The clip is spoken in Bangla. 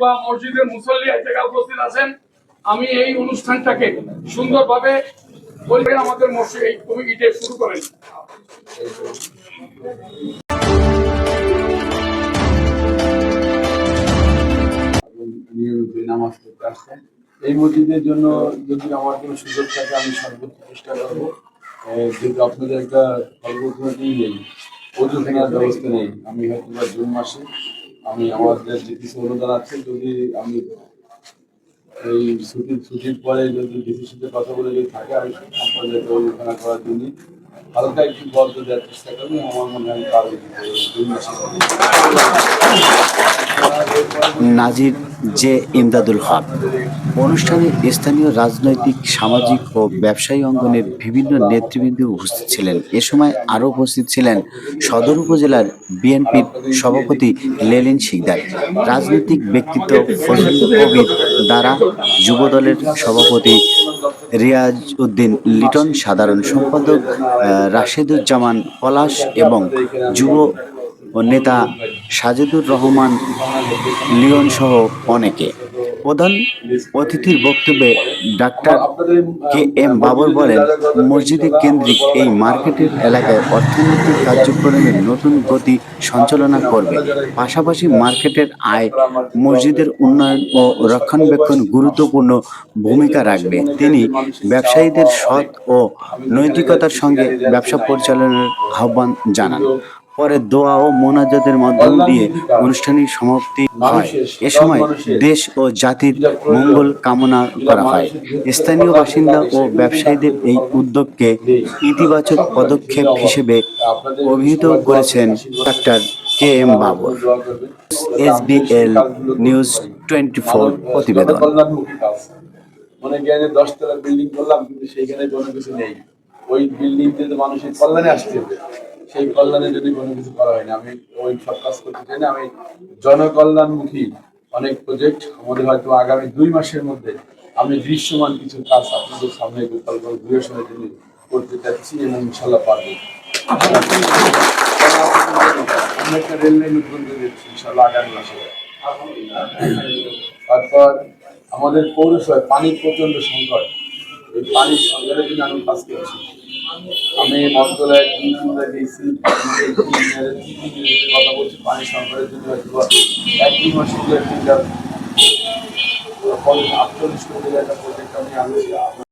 বা মসজিদের মুসল্লি এই জায়গায় উপস্থিত আছেন, আমি এই অনুষ্ঠানটাকে সুন্দরভাবে বলবে আমাদের মসজিদ এই কমিটিতে শুরু করেন। নামাজ পড়তে আসছেন এই মসজিদের জন্য যদি আমার কোনো সুযোগ থাকে আমি সর্বোচ্চ চেষ্টা করবো। যেহেতু আপনাদের একটা সর্বপ্রথমই নেই, ওজুখানার ব্যবস্থা নেই, আমি হয়তো বা জুন মাসে আমি আমাদের যে কিছু অনুদান আছে যদি আমি এই ছুটির পরে যদি ডিসির সাথে কথা বলে যদি থাকে আমি আপনাদেরকে ওজুখানা করার জন্য হালকা একটু বল দেওয়ার চেষ্টা করবো। আমার মনে হয় পারবে জুন মাসে। নাজির জে ইমদাদুল হক অনুষ্ঠানে স্থানীয় রাজনৈতিক, সামাজিক ও ব্যবসায়ী অঙ্গনের বিভিন্ন নেতৃবৃন্দ উপস্থিত ছিলেন। এ সময় আরও উপস্থিত ছিলেন সদর উপজেলার বিএনপির সভাপতি লেলিন শিকদার, রাজনৈতিক ব্যক্তিত্ব ফজলুল কবির দ্বারা, যুবদলের সভাপতি রিয়াজ উদ্দিন লিটন, সাধারণ সম্পাদক রাশেদুজ্জামান পলাশ এবং যুব নেতা সাজেদুর রহমান লিওন সহ অনেকে। প্রধান অতিথির বক্তব্যে ডাক্তার কে এম বাবর বলেন, মসজিদে কেন্দ্রিক এই মার্কেটের এলাকায় অর্থনৈতিক কার্যক্রমের নতুন গতি সঞ্চালনা করবে। পাশাপাশি মার্কেটের আয়, মসজিদের উন্নয়ন ও রক্ষণাবেক্ষণ গুরুত্বপূর্ণ ভূমিকা রাখবে। তিনি ব্যবসায়ীদের সৎ ও নৈতিকতার সঙ্গে ব্যবসা পরিচালনার আহ্বান জানান। পরে দোয়া ও মোনাজাতের মাধ্যম দিয়ে অনুষ্ঠানের সমাপ্তি হয়। এ সময় দেশ ও জাতির মঙ্গল কামনা করা হয়। স্থানীয় বাসিন্দা ও ব্যবসায়ীদের এই উদ্যোগকে ইতিবাচক পদক্ষেপ হিসেবে অভিহিত করেছেন doctor K M Babar. SBL news 24 প্রতিবেদন। মনে জ্ঞানে 10 তলা বিল্ডিং করলাম কিন্তু সেইখানে কোনো কিছু নেই। ওই বিল্ডিং দিয়ে মানুষের কল্যাণে আসতে হবে, সেই কল্যাণে যদি কোনো কিছু করা হয় না, আমি ওই সব কাজ করতে চাই না। আমি জনকল্যাণমুখী অনেক প্রজেক্ট আমাদের হয়তো আগামী 2 মাসের মধ্যে আমি দৃশ্যমান কিছু কাজ আপনাদের সামনে ঘুরে শোনার জন্য করতে চাচ্ছি এবং ইনশাল্লাহ পারবো। আমরা একটা রেল লাইন উদ্বোধন করে দিচ্ছি ইনশাল্লাহ আগামী মাসে। তারপর আমাদের পৌরসভায় পানির প্রচন্ড সংকট, এই পানির সংকটের জন্য আমি কাজ করছি। আমি মন্ত্রণালয়ে 2-3 গেছি, কথা বলছি পানির সংকটের জন্য হয়তো 1-2 মাসে 48 কোটি টাকার একটা প্রজেক্ট আমি আনছি।